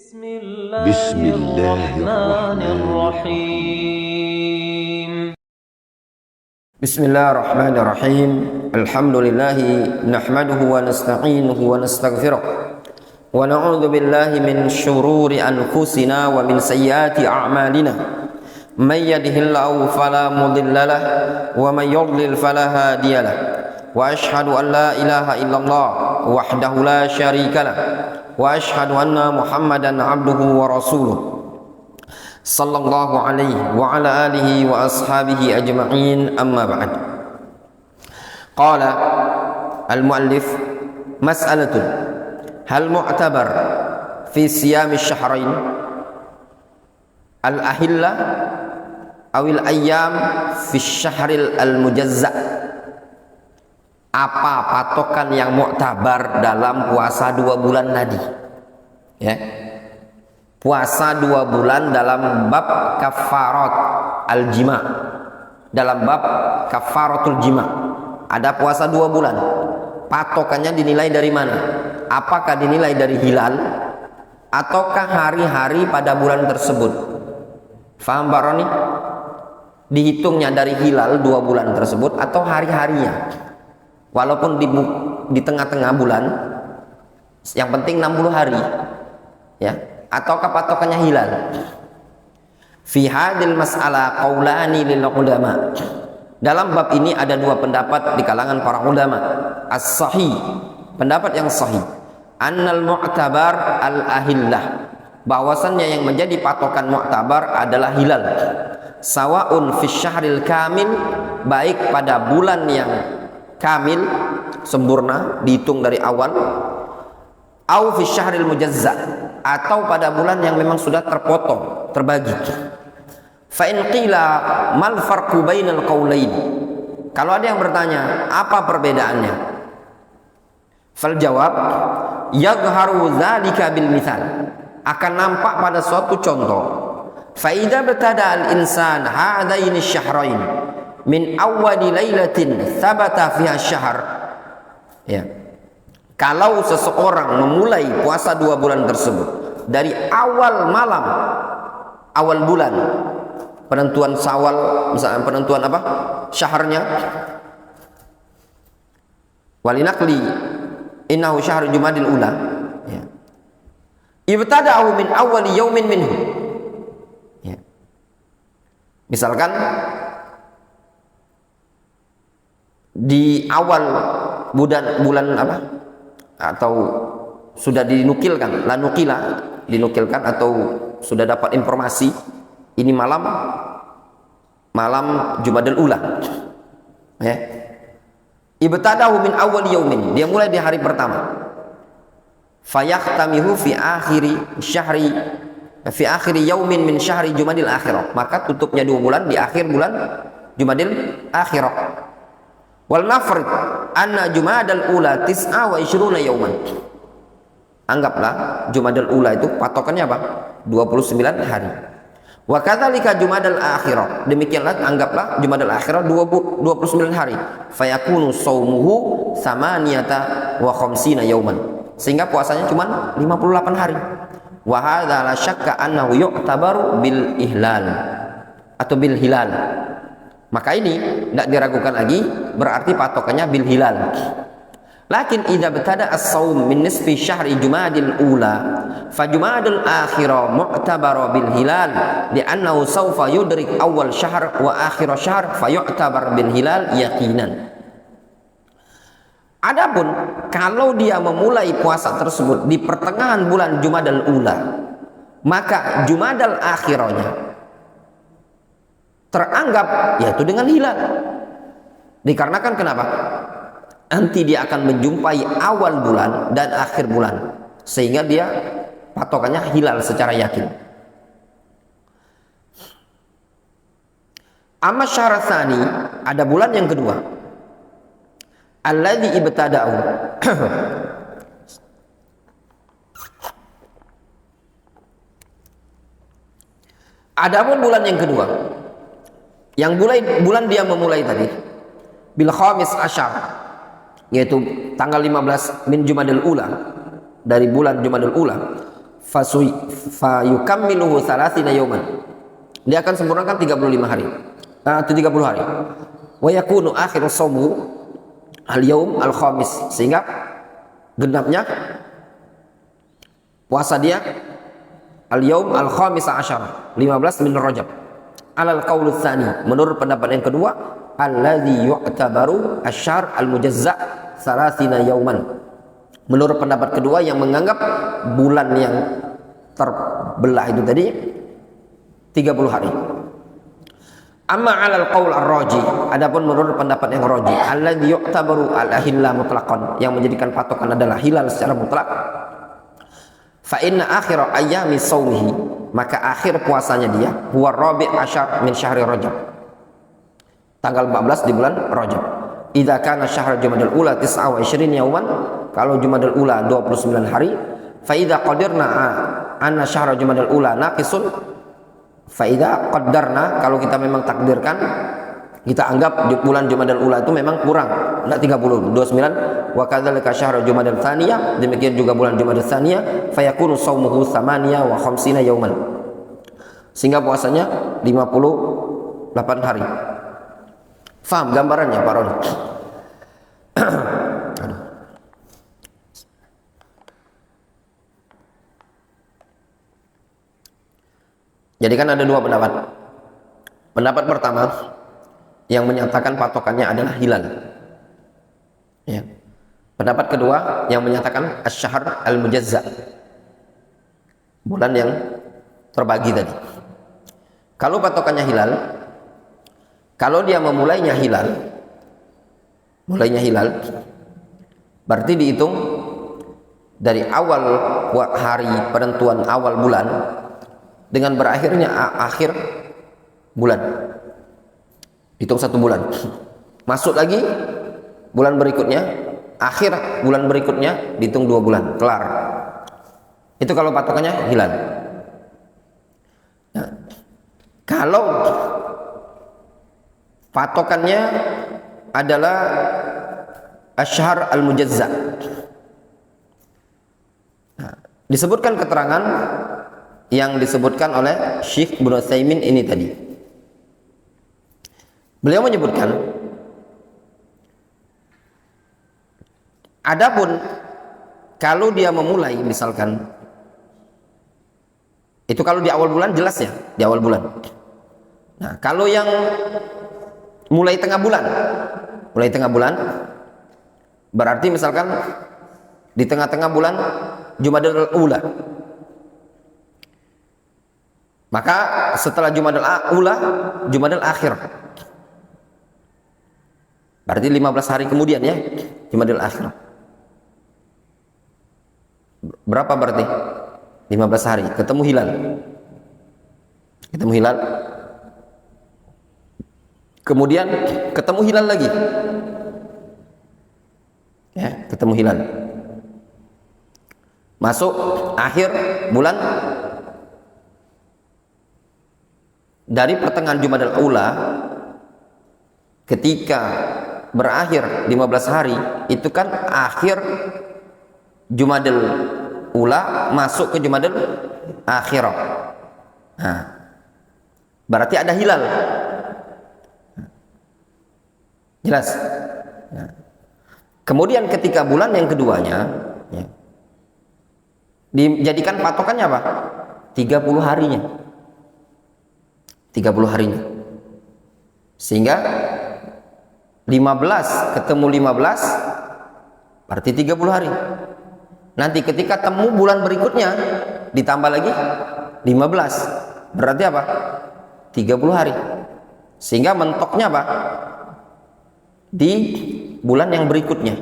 بسم الله الرحمن الرحيم بسم الله الرحمن الرحيم الحمد لله نحمده ونستعينه ونستغفره ونعوذ بالله من شرور أنفسنا ومن سيئات أعمالنا من يهده الله فلا مضل له ومن يضلل فلا هادي له وأشهد أن لا إله إلا الله وحده لا شريك له وأشهد أن محمدا عبده ورسوله صلى الله عليه وعلى آله وأصحابه أجمعين أما بعد. قال المؤلف: مسألة هل معتبر في صيام الشهرين الأهلة أو الأيام في الشهر المجزأ? Apa patokan yang muktabar dalam puasa 2 bulan tadi? Ya. Puasa 2 bulan dalam bab kafarat al-jima. Dalam bab kafaratul jima. Ada puasa 2 bulan. Patokannya dinilai dari mana? Apakah dinilai dari hilal ataukah hari-hari pada bulan tersebut? Faham Pak Roni? Dihitungnya dari hilal 2 bulan tersebut atau hari-harinya? Walaupun di tengah-tengah bulan, yang penting 60 hari, ya. Ataukah patokannya hilal? Fi hadil mas'alah qaulani lil ulama. Dalam bab ini ada 2 pendapat di kalangan para ulama. As-sahih, pendapat yang sahih, annal mu'tabar al-ahillah, bahwasannya yang menjadi patokan mu'tabar adalah hilal. Sawaun fi syahril kamil, baik pada bulan yang kamil, sempurna, dihitung dari awal, au fi syahril mujazza, atau pada bulan yang memang sudah terpotong, terbagi. Fa in qila mal farqu bainal qaulain, kalau ada yang bertanya apa perbedaannya, fal jawab yadhharu dzalika bil mithal, akan nampak pada suatu contoh. Fa idza batada al insan hadaini syahrain min awwali lailatin thabata fiha syahr, ya. Kalau seseorang memulai puasa 2 bulan tersebut dari awal malam, awal bulan, penentuan Syawal, misalnya penentuan apa? Syahrnya. Walinaqli innahu syahr Jumadil ula, ya. Ibtada'u min awwali yaumin minhu. Ya. Misalkan di awal bulan apa, atau sudah dinukilkan, la nukila, dinukilkan atau sudah dapat informasi ini malam Jumadil ula, ya. Ibtadahu min awal yaumin, dia mulai di hari pertama. Fayahtamihu fi akhiri yaumin min syahri Jumadil akhirah, maka tutupnya 2 bulan di akhir bulan Jumadil akhirah. Wal nafrid anna Jumadal ula 29 yauman. Anggaplah Jumadal ula itu patokannya apa? 29 hari. Wa kadzalika Jumadal akhirah, demikianlah anggaplah Jumadal akhirah 29 hari. Fayakunu shaumuhu 58 yauman, sehingga puasanya cuma 58 hari. Wa hadza la syakka annahu yu'tabaru bil ihlal atau bil hilal. Maka ini tidak diragukan lagi, berarti patokannya bil hilal. Lakin idza btada as-shaum min nisfi syahri Jumadil ula fa Jumadil akhirah mu'tabara bil hilal li'annahu sawfa yudrik awal syahr wa akhir syahr fa yu'tabar bil hilal yaqinan. Adapun kalau dia memulai puasa tersebut di pertengahan bulan Jumadil ula, maka Jumadil akhirahnya teranggap yaitu dengan hilal. Dikarenakan kenapa? Nanti dia akan menjumpai awal bulan dan akhir bulan, sehingga dia patokannya hilal secara yakin. Amma syahr tsani, ada bulan yang kedua, alladzi ibtada'u adapun bulan yang kedua, yang bulan dia memulai tadi bil khamis asyar, yaitu tanggal 15 min Jumadil ula, dari bulan Jumadil ula, fayukammiluhu 30 yawman. Dia akan sempurnakan 35 hari. 30 hari. Wa yakunu akhiru shaumuhu al-yaum al-khamis, sehingga genapnya puasa dia al-yaum al-khamis asyara, 15 min Rajab. Alal qaul tsani, menurut pendapat yang kedua, alladzi yu'tabaru asy-syahr al-mujazza 30 yauman. Menurut pendapat kedua yang menganggap bulan yang terbelah itu tadi 30 hari. Amma 'alal qaul ar-raji, adapun menurut pendapat yang raji, alladzi yu'tabaru al-ahilla mutlaqan, yang menjadikan patokan adalah hilal secara mutlak. Fa inna akhir ayyami shaumihi, maka akhir puasanya dia huwa rabi' asyar min syahri Rajab, tanggal 14 di bulan Rajab. Idza kana syahr Jumadil ula 29 yauman, kalau Jumadil ula 29 hari. Fa idza qadirna anna syahr Jumadil ula naqisun, faida qaddarna, kalau kita memang takdirkan, kita anggap bulan Jumadil ula itu memang kurang, enggak 30, 29. Wa kadzalika syahr Jumadil tsaniyah, demikian juga bulan Jumadil tsaniyah, fayakunu shaumuhu 58 yauman, sehingga puasanya 58 hari. Faham gambarannya Pak Roni? Jadi kan ada dua pendapat. Pendapat pertama yang menyatakan patokannya adalah hilal. Ya. Pendapat kedua yang menyatakan asy-syahr al-mujazza, bulan yang terbagi tadi. Kalau patokannya hilal, kalau dia mulainya hilal, berarti dihitung dari awal hari penentuan awal bulan dengan berakhirnya akhir bulan, hitung 1 bulan, masuk lagi bulan berikutnya, akhir bulan berikutnya dihitung 2 bulan, kelar. Itu kalau patokannya hilal. Nah, kalau patokannya adalah asy-syahr al-mujazza, nah, disebutkan keterangan yang disebutkan oleh Syekh Ibnu Utsaimin ini tadi. Beliau menyebutkan, adapun kalau dia memulai misalkan, itu kalau di awal bulan jelas ya, di awal bulan. Nah, kalau yang mulai tengah bulan, berarti misalkan di tengah-tengah bulan Jumadil ula, maka setelah Jumadil ula, Jumadil akhir, berarti 15 hari kemudian ya, Jumadil akhir. Berapa berarti? 15 hari, ketemu hilal. Kemudian ketemu hilal lagi. Ya, ketemu hilal. Masuk akhir bulan, dari pertengahan Jumadil ula ketika berakhir 15 hari, itu kan akhir Jumadil ula masuk ke Jumadil akhirah. Nah, berarti ada hilal. Jelas? Nah, kemudian ketika bulan yang keduanya ya, dijadikan patokannya apa? 30 harinya. 30 harinya. Sehingga 15 ketemu 15 berarti 30 hari. Nanti ketika temu bulan berikutnya ditambah lagi 15, berarti apa? 30 hari. Sehingga mentoknya apa? Di bulan yang berikutnya.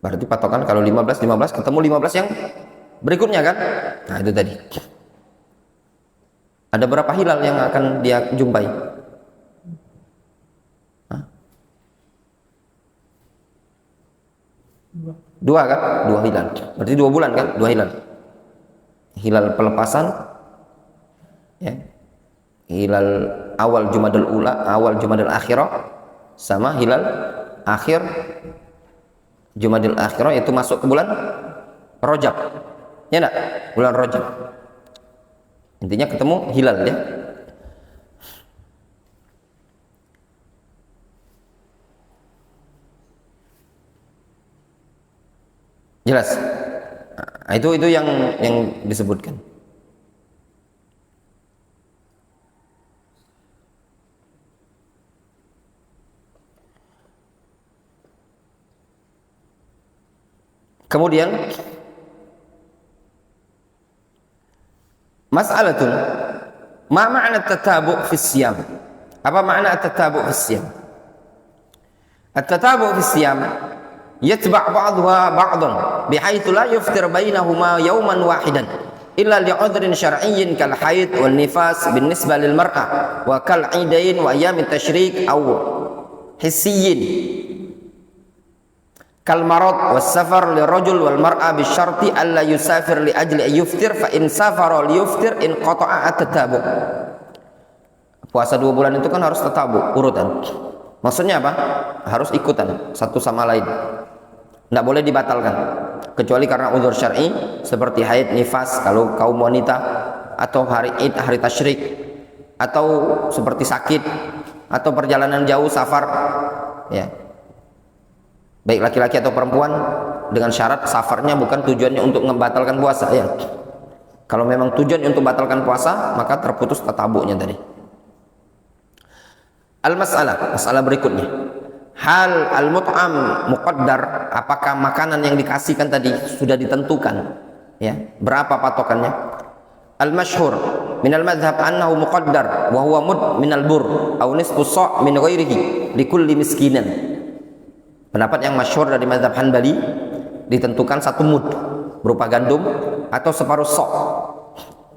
Berarti patokan kalau 15 ketemu 15 yang berikutnya kan? Nah, itu tadi. Ada berapa hilal yang akan dia jumpai? Hah? 2 kan? 2 hilal. Berarti 2 bulan kan? 2 hilal. Hilal pelepasan, ya. Hilal awal Jumadil ula, awal Jumadil akhirah, sama hilal akhir Jumadil Akhirah, itu masuk ke bulan Rajab. Ya enggak? Bulan Rajab. Intinya ketemu hilal ya. Jelas? Nah, itu yang disebutkan. Kemudian mas'alatun, ma ma'na tatabu' fi siyam? Apa makna tatabu' fi siyam? At-tatabu' fi siyam yatba' ba'daha ba'dan bihaitsu la yuftir bainahuma yawman wahidan illa li'udhrin syar'iyyin kal haid wan nifas binisbah lil mar'ah wa kal 'idain wa ayyamit tasyrik aw hissiyyin kal marad was safar lirajul wal mar'a bisyarti alla yusafir li ajli yuftir fa in safara li yuftir in qata'a at-tatabu'. Puasa 2 bulan itu kan harus tatabu, urutan. Maksudnya apa? Harus ikutan satu sama lain. Tidak boleh dibatalkan kecuali karena uzur syar'i seperti haid, nifas kalau kaum wanita, atau hari Id, hari tasyrik, atau seperti sakit atau perjalanan jauh, safar ya. Baik laki-laki atau perempuan, dengan syarat safarnya bukan tujuannya untuk membatalkan puasa ya. Kalau memang tujuannya untuk membatalkan puasa, maka terputus tatabu'nya tadi. Masalah berikutnya, hal al-mut'am muqaddar, apakah makanan yang dikasihkan tadi sudah ditentukan ya, berapa patokannya? Al-masyhur min al-madhhab annahu muqaddar wa huwa mud min al-bur aw nisfu sa' min ghairihi li kulli miskinan. Pendapat yang masyhur dari mazhab Hanbali, ditentukan 1 mud berupa gandum atau separuh sok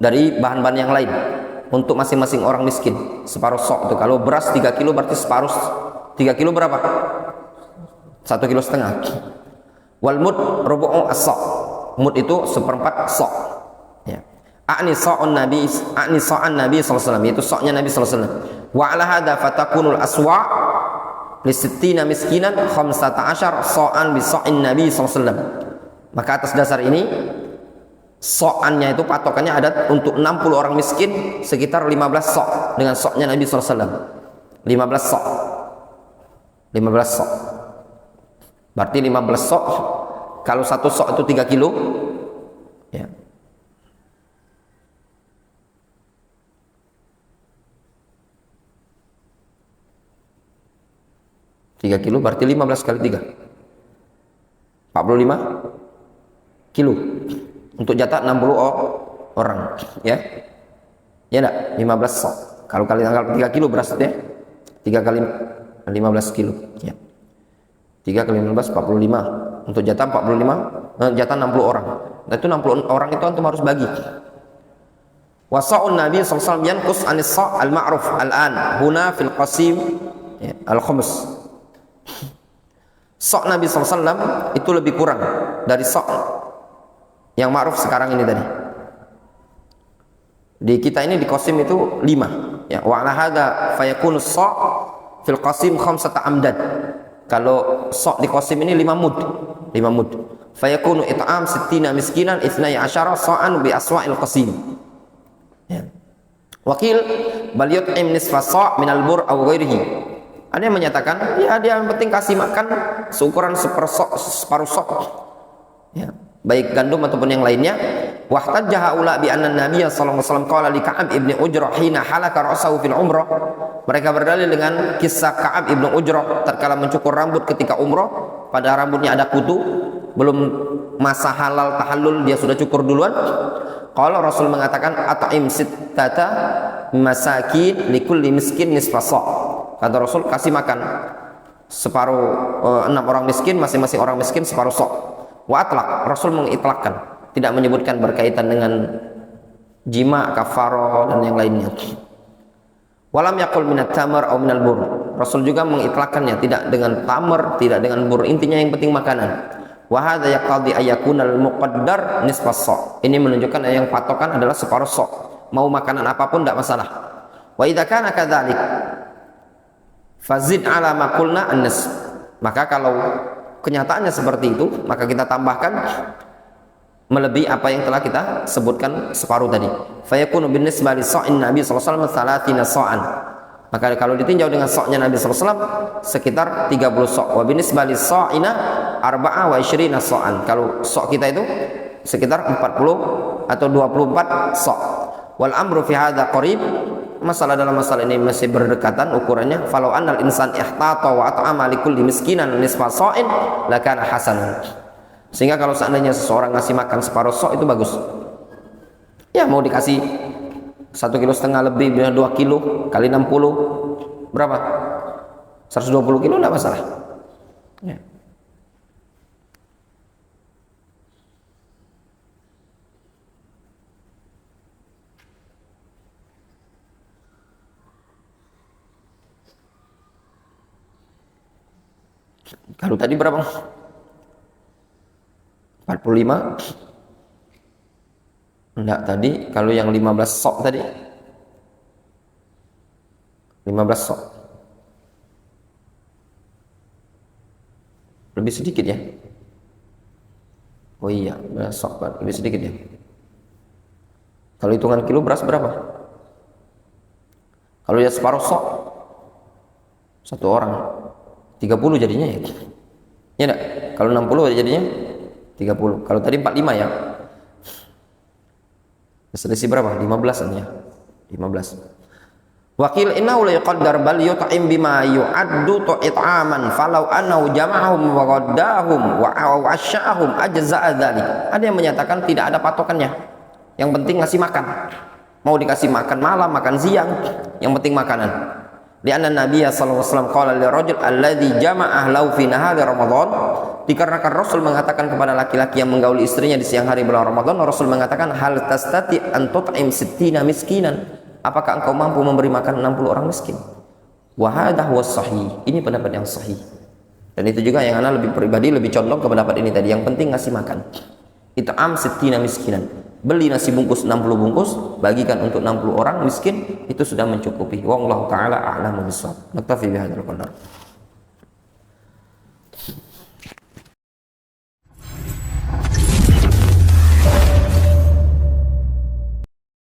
dari bahan-bahan yang lain untuk masing-masing orang miskin. Separuh sok itu kalau beras 3 kilo berarti separuh 3 kilo berapa? 1,5 kilo. Wal mud rubu'u as-sok. Mud itu 1/4 sok. Ya. A'ni sa'an Nabi sallallahu alaihi wasallam, itu soknya Nabi sallallahu alaihi wasallam. Wa ala hadza fatakunul aswa' li 60 miskinan 15 sa'an bi sa'in Nabi sallallahu alaihi wasallam. Maka atas dasar ini so'annya itu patokannya ada untuk 60 orang miskin sekitar 15 sok dengan soknya Nabi sallallahu alaihi wasallam. 15 sok. 15 sok. Berarti 15 sok, kalau 1 sok itu 3 kilo ya. Tiga kilo berarti 15 kali 3 45 kilo untuk jatah 60 orang ya. Ya enggak? 15 sok. Kalau kali tanggal 3 kilo berasnya 3 kali 15 kilo ya. 3 kali 15 45 untuk jatah 45, jatah 60 orang. Nah itu 60 orang itu antum harus bagi. Wasa'un Nabi sallallahu alaihi wasallam yanqus anis sa' al-ma'ruf al-an huna fil qasim ya, al-khums. Sok Nabi sallallahu alaihi wasallam itu lebih kurang dari sok yang ma'ruf sekarang ini tadi. Di kita ini di qasim itu 5 ya. Wa ala hadza fayakunu sa' fil qasim 5 amdad. Kalau sok di qasim ini 5 mud. Fayakunu it'am 60 miskinan 12 sa'an bi aswa'il qasim. Ya. Wakil bal yut'im nisfa sa' min al-bur aw ghairihi. Ada yang menyatakan ya dia yang penting kasih makan seukuran separuh sok. Ya, baik gandum ataupun yang lainnya. Wahtajja haula bi anna Nabiy sallallahu alaihi wasallam qala li Ka'ab ibn Ujrah hina halaka ra'sahu fil umrah. Mereka berdalil dengan kisah Ka'ab ibn Ujrah tatkala mencukur rambut ketika umrah, pada rambutnya ada kutu, belum masa halal tahallul dia sudah cukur duluan. Kalau Rasul mengatakan at'im sittata masakin likulli miskin nisfa sa'. Kata Rasul kasih makan separuh 6 orang miskin, masing-masing orang miskin separuh sok. Wa atlaq, Rasul mengitlakkan, tidak menyebutkan berkaitan dengan jima, kafarah dan yang lainnya. Walam yaqul minat tamar atau minal bur. Rasul juga mengitlakkannya, tidak dengan tamar, tidak dengan bur, intinya yang penting makanan. Wa hadza yaqtadi ayakunal muqaddar nisfas sa'. Ini menunjukkan yang patokan adalah separuh sok. Mau makanan apapun tidak masalah. Wa idza kana kadzalik fazid ala ma qulna an-nisf. Maka kalau kenyataannya seperti itu, maka kita tambahkan melebihi apa yang telah kita sebutkan separuh tadi. Fayakunu binisbah li sha'in Nabi sallallahu alaihi wasallam 30 sha'an. Maka kalau ditinjau dengan sha'nya Nabi sallallahu alaihi wasallam sekitar 30 sha'. Wa binisbah li sha'ina 24 sha'an. Kalau sha' kita itu sekitar 40 atau 24 sha'. Wal amru fi hadza qarib. Masalah dalam masalah ini masih berdekatan ukurannya. Falau annal insan ihtata wa at'ama likulli miskinan nisfa sha'in lakana hasanan. Sehingga kalau seandainya seseorang ngasih makan separuh sok itu bagus. Ya mau dikasih 1,5 kilo lebih, 2 kilo kali 60 berapa? 120 kilo enggak masalah. Ya. Kalau tadi berapa? 45? Enggak, tadi kalau yang 15 sok tadi 15 sok lebih sedikit ya. Oh iya, sok lebih sedikit ya. Kalau hitungan kilo beras berapa? Kalau ya separuh sok satu orang 30 jadinya ya. Ya enggak? Kalau 60 jadinya 30. Kalau tadi 45 ya. Selisih berapa? 15 ya. 15. Wakil innahu la yuqaddar bal yut'im bima yu'addu it'aman falau annahu jama'ahum wa qaddahum wa asya'ahum ajza'a dzalik. Ada yang menyatakan tidak ada patokannya. Yang penting ngasih makan. Mau dikasih makan malam, makan siang, yang penting makanan. Lianna Nabi sallallahu alaihi wasallam qala lirajul alladzi jama'a lahu fi nahari Ramadan, dikarenakan Rasul mengatakan kepada laki-laki yang menggauli istrinya di siang hari bulan Ramadan, Rasul mengatakan hal tastati an tut'im 60 miskinan, apakah engkau mampu memberi makan 60 orang miskin? Wa hadha huwa sahih, ini pendapat yang sahih. Dan itu juga yang ana lebih pribadi lebih condong ke pendapat ini tadi, yang penting ngasih makan. It'am 60 miskinan, beli nasi bungkus 60 bungkus, bagikan untuk 60 orang miskin, itu sudah mencukupi. Wallahu taala a'lamu bissawab. Naktafi bihadzal qadar.